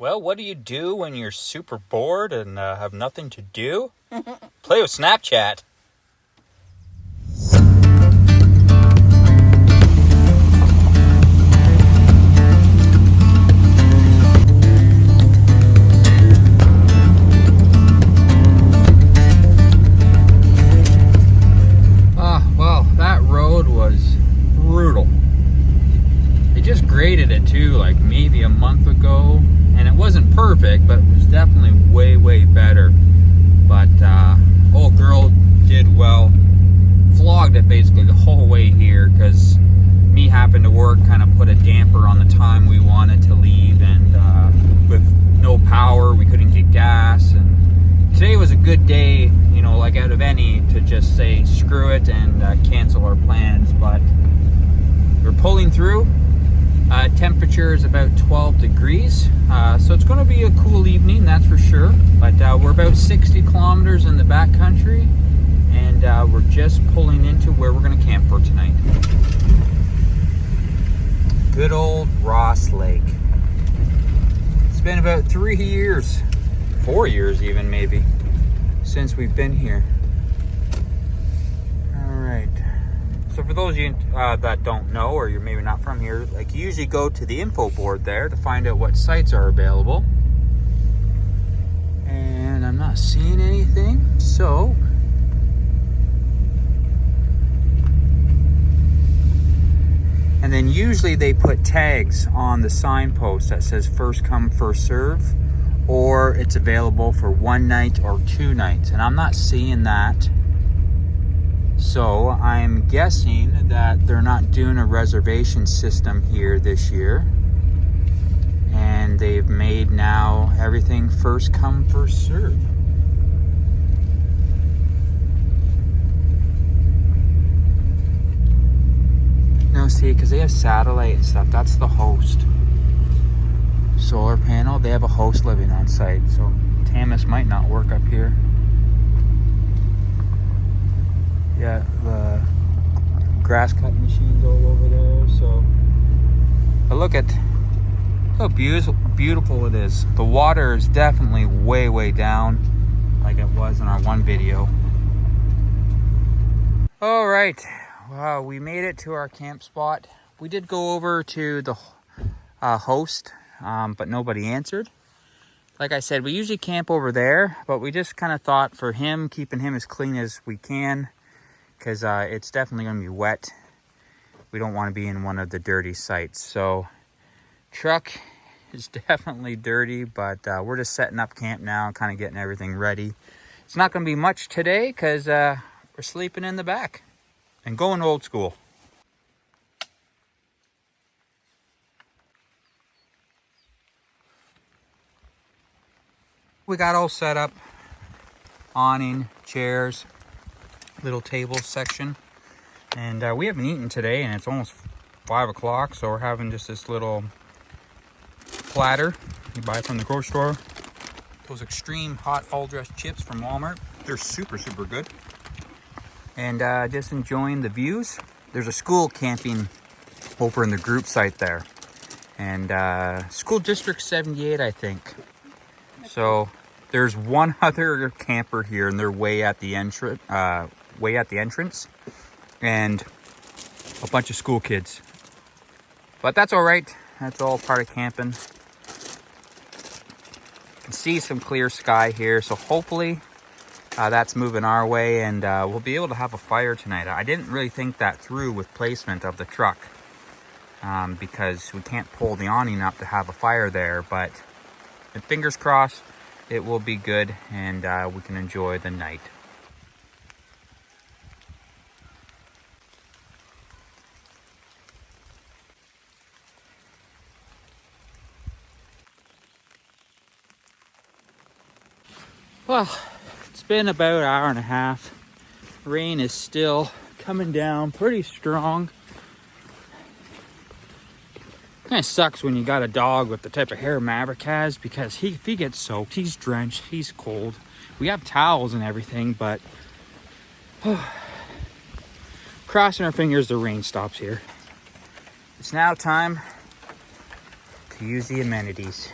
Well, what do you do when you're super bored and have nothing to do? Play with Snapchat. Well, that road was brutal. They just graded it too, like maybe a month ago. And it wasn't perfect, but it was definitely way better. But old girl did well. Vlogged it basically the whole way here because me having to work kind of put a damper on the time we wanted to leave. And with no power, we couldn't get gas. And today was a good day, you know, like out of any, to just say screw it and cancel our plans. But we're pulling through. Temperature is about 12 degrees, so it's going to be a cool evening, that's for sure. But we're about 60 kilometers in the backcountry, and we're just pulling into where we're going to camp for tonight. Good old Ross Lake. It's been about 3 years, 4 years even maybe, since we've been here. So for those of you that don't know, or you're maybe not from here, like, you usually go to the info board there to find out what sites are available. And I'm not seeing anything, so and then usually they put tags on the signpost that says first come, first serve, or it's available for 1 night or 2 nights, and I'm not seeing that. So I'm guessing that they're not doing a reservation system here this year. And they've made now everything first come, first serve. No, see, because they have satellite and stuff. That's the host. Solar panel, they have a host living on site. So Tamis might not work up here. Yeah, the grass cutting machines all over there. So, but look at how beautiful it is. The water is definitely way down, like it was in our one video. All right, wow, we made it to our camp spot. We did go over to the host, but nobody answered. Like I said, we usually camp over there, but we just kind of thought for him, keeping him as clean as we can, because it's definitely going to be wet. We don't want to be in one of the dirty sites. So truck is definitely dirty, but we're just setting up camp now and kind of getting everything ready. It's not going to be much today because we're sleeping in the back and going old school. We got all set up, awning, chairs, little table section, and we haven't eaten today, and it's almost 5 o'clock, so we're having just this little platter you buy from the grocery store. Those extreme hot all dressed chips from Walmart. They're super good. And just enjoying the views. There's a school camping over in the group site there, and school district 78, I think. So there's one other camper here, and they're way at the entrance, and a bunch of school kids. But that's all right. That's all part of camping. You can see some clear sky here, so hopefully that's moving our way, and we'll be able to have a fire tonight. I didn't really think that through with placement of the truck, because we can't pull the awning up to have a fire there, but fingers crossed it will be good, and we can enjoy the night. Well, it's been about an hour and a half. Rain is still coming down pretty strong. Kind of sucks when you got a dog with the type of hair Mavic has, because if he gets soaked, he's drenched, he's cold. We have towels and everything, but crossing our fingers the rain stops here. It's now time to use the amenities.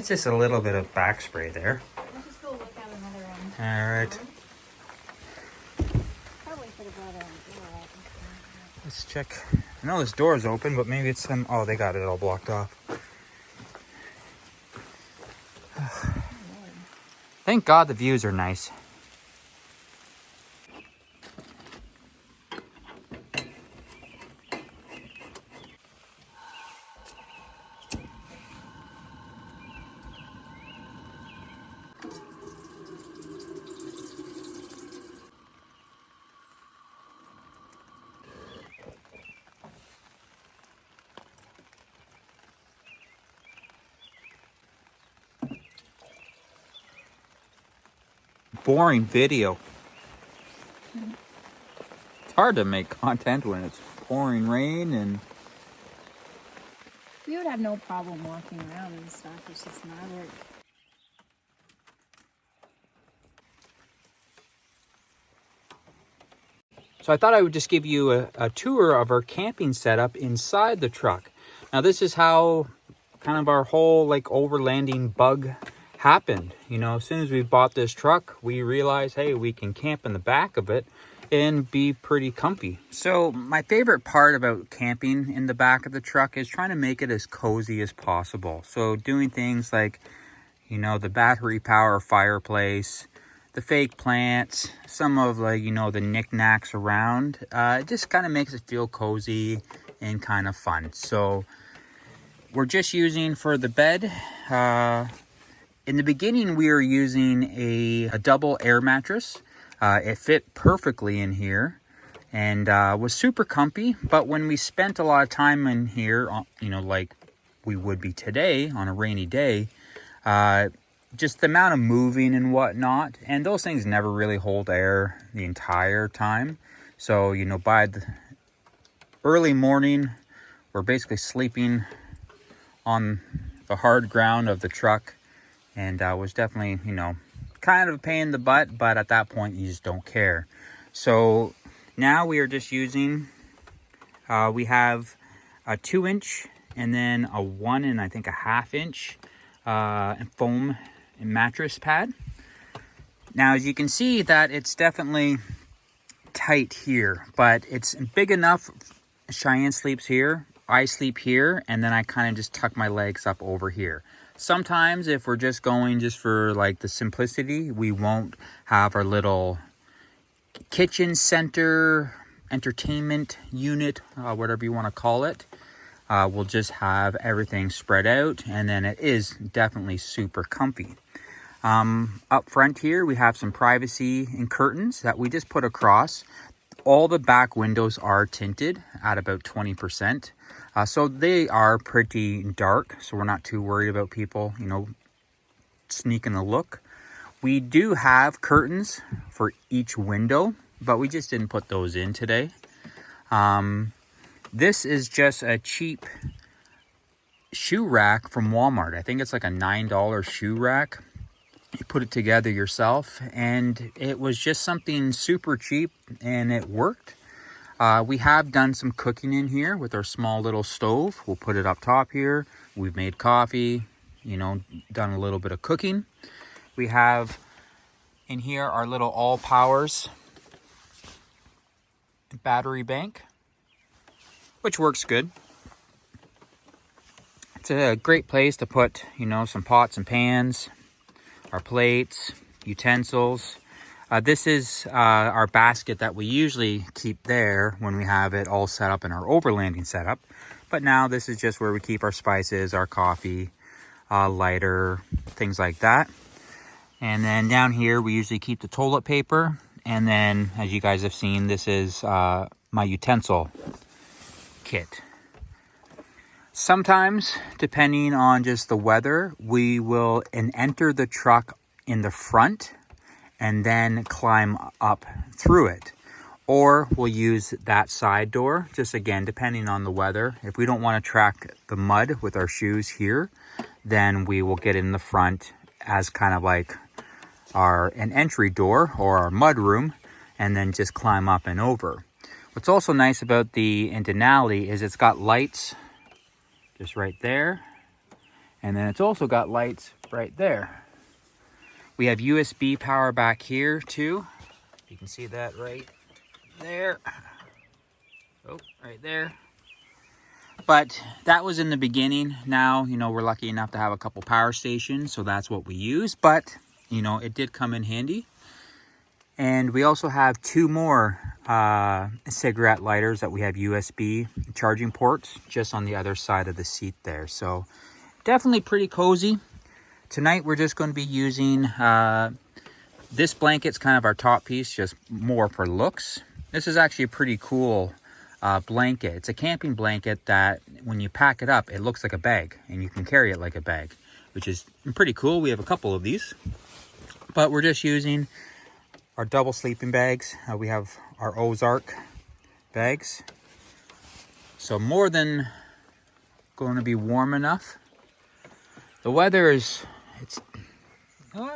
That's just a little bit of back spray there. Let's just go look at another end. All right. Probably could have brought a door out. Let's check. I know this door is open, but maybe it's some... Oh, they got it all blocked off. Thank God the views are nice. Boring video. It's hard to make content when it's pouring rain and... We would have no problem walking around and stuff. It's just not work. So I thought I would just give you a tour of our camping setup inside the truck. Now this is how kind of our whole like overlanding bug happened. You know, as soon as we bought this truck, we realized, hey, we can camp in the back of it and be pretty comfy. So my favorite part about camping in the back of the truck is trying to make it as cozy as possible. So doing things like, you know, the battery power fireplace, the fake plants, some of like, you know, the knickknacks around. It just kind of makes it feel cozy and kind of fun. So we're just using for the bed. In the beginning, we were using a double air mattress. It fit perfectly in here and was super comfy. But when we spent a lot of time in here, you know, like we would be today on a rainy day, just the amount of moving and whatnot, and those things never really hold air the entire time. So, you know, by the early morning, we're basically sleeping on the hard ground of the truck, and was definitely, you know, kind of a pain in the butt, but at that point you just don't care. So now we are just using, we have a 2-inch and then a 1 and I think a 1/2 inch foam mattress pad. Now as you can see that it's definitely tight here, but it's big enough. Cheyenne sleeps here, I sleep here, and then I kind of just tuck my legs up over here. Sometimes if we're just going just for like the simplicity, we won't have our little kitchen center entertainment unit, whatever you want to call it. We'll just have everything spread out, and then it is definitely super comfy. Up front here, we have some privacy and curtains that we just put across. All the back windows are tinted at about 20%. So they are pretty dark, so we're not too worried about people, you know, sneaking a look. We do have curtains for each window, but we just didn't put those in today. This is just a cheap shoe rack from Walmart. I think it's like a $9 shoe rack. You put it together yourself, and it was just something super cheap, and it worked. We have done some cooking in here with our small little stove. We'll put it up top here. We've made coffee, you know, done a little bit of cooking. We have in here our little all powers battery bank, which works good. It's a great place to put, you know, some pots and pans, our plates, utensils. This is our basket that we usually keep there when we have it all set up in our overlanding setup. But now this is just where we keep our spices, our coffee, lighter, things like that. And then down here, we usually keep the toilet paper. And then, as you guys have seen, this is my utensil kit. Sometimes, depending on just the weather, we will enter the truck in the front and then climb up through it. Or we'll use that side door, just again, depending on the weather. If we don't want to track the mud with our shoes here, then we will get in the front as kind of like an entry door or our mud room, and then just climb up and over. What's also nice about the Denali is it's got lights just right there. And then it's also got lights right there. We have USB power back here too. You can see that right there. Oh, right there. But that was in the beginning. Now, you know, we're lucky enough to have a couple power stations, so that's what we use. But, you know, it did come in handy. And we also have 2 more cigarette lighters that we have USB charging ports just on the other side of the seat there. So definitely pretty cozy. Tonight we're just going to be using this blanket's kind of our top piece, just more for looks. This is actually a pretty cool blanket. It's a camping blanket that when you pack it up, it looks like a bag and you can carry it like a bag, which is pretty cool. We have a couple of these, but we're just using our double sleeping bags. We have our Ozark bags. So more than going to be warm enough. The weather is, it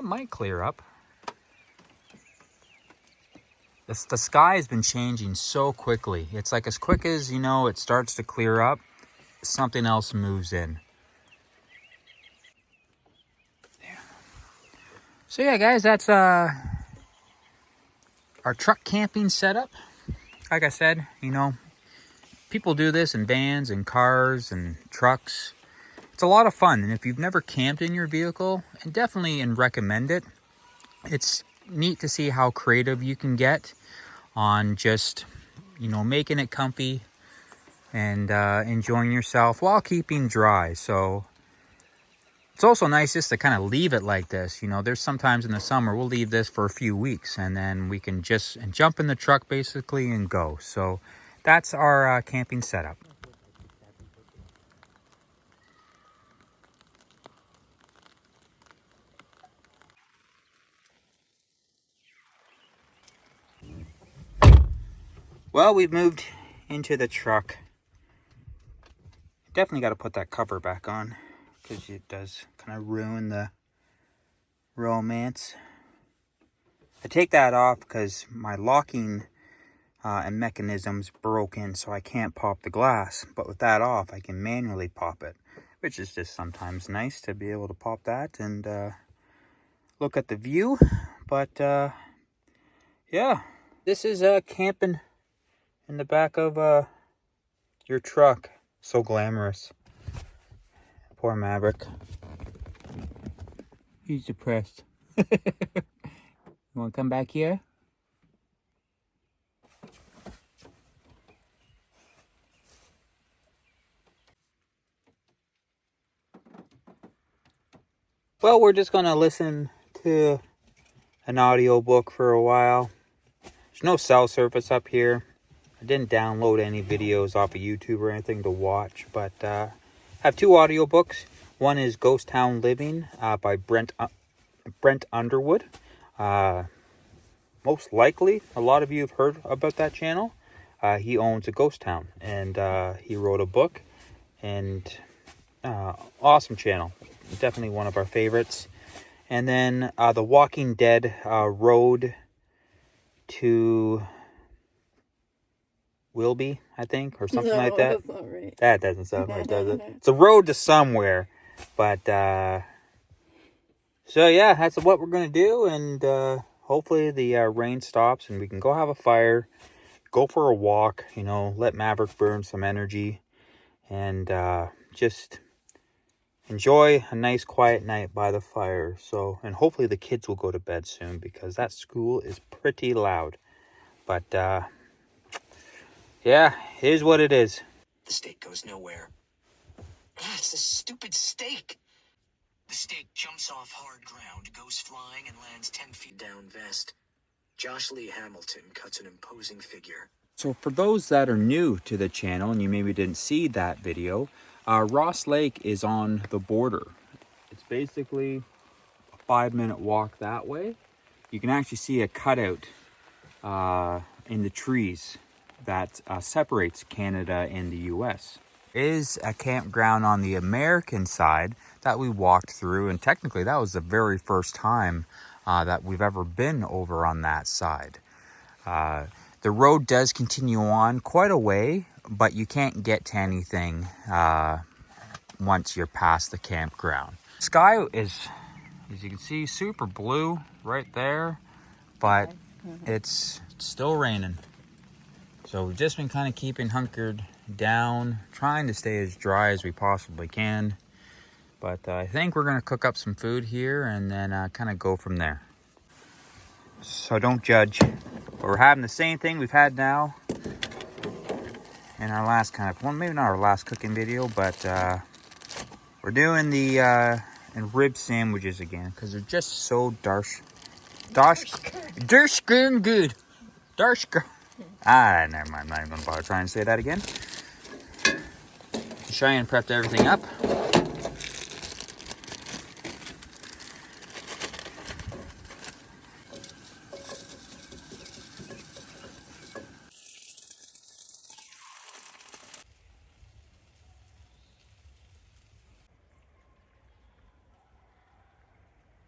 might clear up. The sky has been changing so quickly. It's like as quick as, you know, it starts to clear up, something else moves in. There. So yeah, guys, that's our truck camping setup. Like I said, you know, people do this in vans and cars and trucks. It's a lot of fun. And if you've never camped in your vehicle, and definitely recommend it. It's neat to see how creative you can get on just, you know, making it comfy and enjoying yourself while keeping dry. So it's also nice just to kind of leave it like this. You know, there's sometimes in the summer we'll leave this for a few weeks and then we can just jump in the truck basically and go. So that's our camping setup. Well, we've moved into the truck. Definitely got to put that cover back on because it does kind of ruin the romance. I take that off because my locking and mechanism's broken, so I can't pop the glass. But with that off, I can manually pop it, which is just sometimes nice to be able to pop that and look at the view. But yeah, this is camping in the back of your truck. So glamorous. Poor Maverick. He's depressed. You want to come back here? Well, we're just going to listen to an audiobook for a while. There's no cell service up here. I didn't download any videos off of YouTube or anything to watch, but I have 2 audiobooks. One is Ghost Town Living by Brent Underwood. Most likely, a lot of you have heard about that channel. He owns a ghost town, and he wrote a book, and awesome channel. Definitely one of our favorites. And then The Walking Dead Road to Wilby, I think, or something like that. That's not right. That doesn't sound right, does it? It's a road to somewhere. But, so yeah, that's what we're going to do. And hopefully the rain stops and we can go have a fire, go for a walk, you know, let Maverick burn some energy. And just enjoy a nice quiet night by the fire. So, and hopefully the kids will go to bed soon because that school is pretty loud. But, yeah, here's what it is. The stake goes nowhere. It's a stupid stake. The stake jumps off hard ground, goes flying, and lands 10 feet down vest. Josh Lee Hamilton cuts an imposing figure. So for those that are new to the channel and you maybe didn't see that video, Ross Lake is on the border. It's basically a 5-minute walk that way. You can actually see a cutout in the trees that separates Canada and the US. It is a campground on the American side that we walked through, and technically that was the very first time that we've ever been over on that side. The road does continue on quite a way, but you can't get to anything once you're past the campground. Sky is, as you can see, super blue right there, but it's still raining. So we've just been kind of keeping hunkered down, trying to stay as dry as we possibly can. But I think we're gonna cook up some food here and then kind of go from there. So don't judge. But we're having the same thing we've had now in our last kind of, well, maybe not our last cooking video, but we're doing the and rib sandwiches again because they're just so darsh good. Never mind. I'm not even gonna bother trying to say that again. Cheyenne prepped everything up.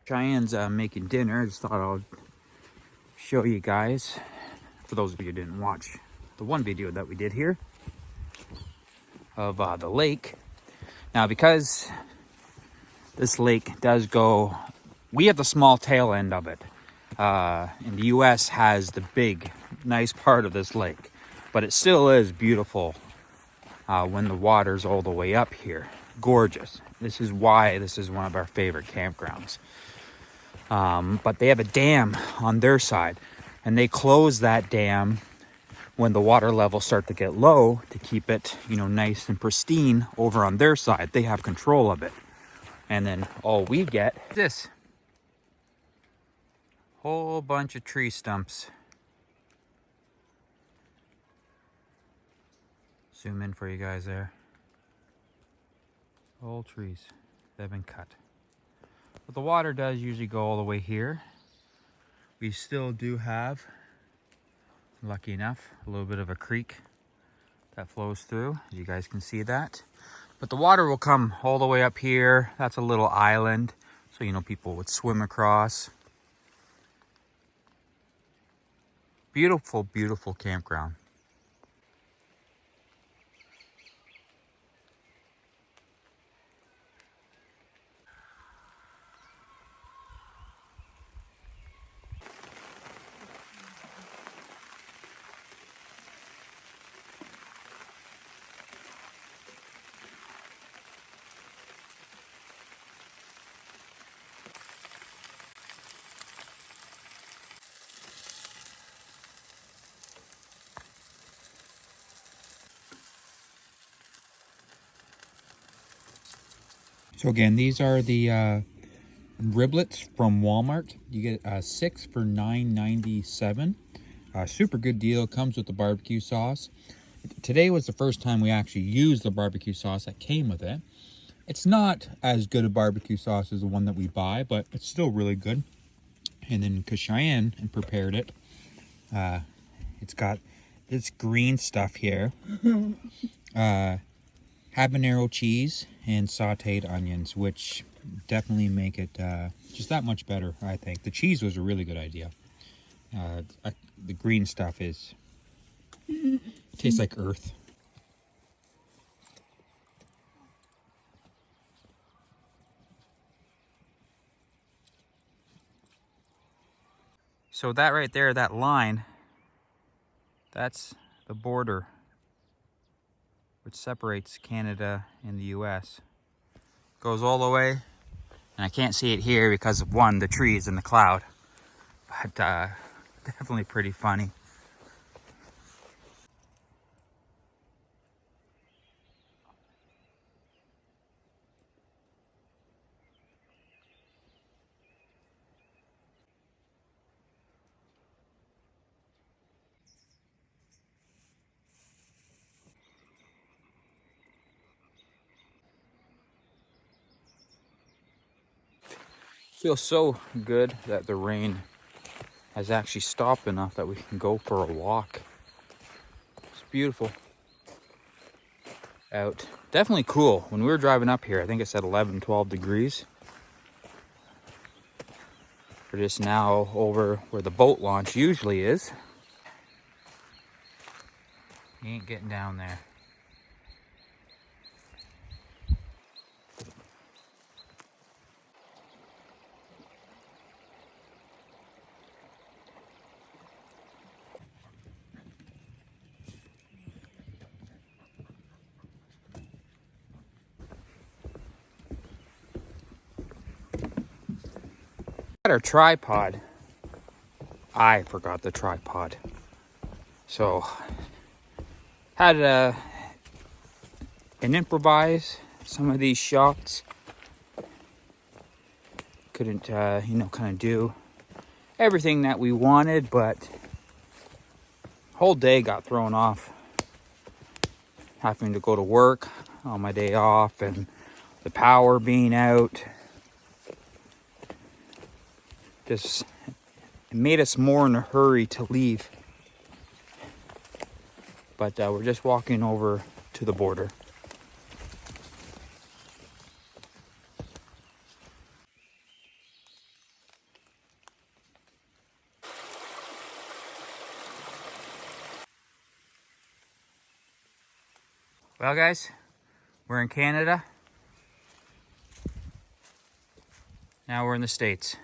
Cheyenne's making dinner. I just thought I'll show you guys, for those of you who didn't watch the one video that we did here of the lake. Now, because this lake does go, we have the small tail end of it, and the US has the big, nice part of this lake, but it still is beautiful when the water's all the way up here. Gorgeous. This is why this is one of our favorite campgrounds. But they have a dam on their side, and they close that dam when the water levels start to get low to keep it, you know, nice and pristine over on their side. They have control of it. And then all we get is this whole bunch of tree stumps. Zoom in for you guys there. All trees that have been cut. But the water does usually go all the way here. We still do have, lucky enough, a little bit of a creek that flows through. You guys can see that. But the water will come all the way up here. That's a little island, so you know people would swim across. Beautiful, beautiful campground. So again, these are the riblets from Walmart. You get 6 for $9.97. Super good deal. Comes with the barbecue sauce. Today was the first time we actually used the barbecue sauce that came with it. It's not as good a barbecue sauce as the one that we buy, but it's still really good. And then because Cheyenne prepared it, it's got this green stuff here. Habanero cheese and sauteed onions, which definitely make it just that much better, I think. The cheese was a really good idea. The green stuff is, tastes like earth. So that right there, that line, that's the border which separates Canada and the US. Goes all the way, and I can't see it here because of one, the trees and the cloud, but definitely pretty funny. Feels so good that the rain has actually stopped enough that we can go for a walk. It's beautiful out. Definitely cool. When we were driving up here, I think it said 11, 12 degrees. We're just now over where the boat launch usually is. You ain't getting down there. forgot our tripod. I forgot the tripod. So, had an improvise some of these shots. Couldn't, kind of do everything that we wanted, but whole day got thrown off. Having to go to work on my day off and the power being out. Just it made us more in a hurry to leave. But we're just walking over to the border. Well, guys, we're in Canada. Now we're in the States.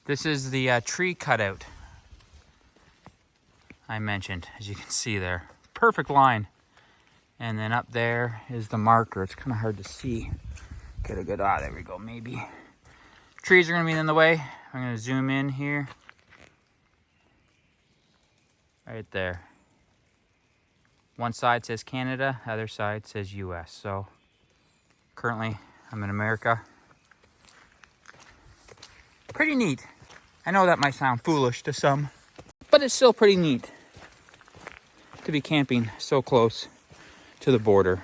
This is the tree cutout I mentioned, as you can see there. Perfect line. And then up there is the marker. It's kind of hard to see. Get a good, there we go, maybe. Trees are gonna be in the way. I'm gonna zoom in here. Right there. One side says Canada, other side says US. So currently I'm in America. Pretty neat. I know that might sound foolish to some, but it's still pretty neat to be camping so close to the border.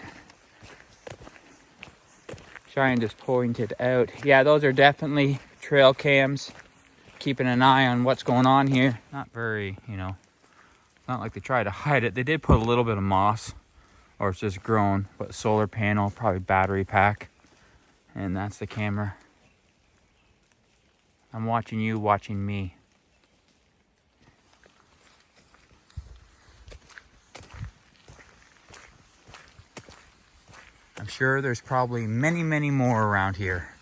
Cheyenne just pointed out. Yeah, those are definitely trail cams. Keeping an eye on what's going on here. Not very, not like they try to hide it. They did put a little bit of moss, or it's just grown, but solar panel, probably battery pack. And that's the camera. I'm watching you, watching me. I'm sure there's probably many, many more around here.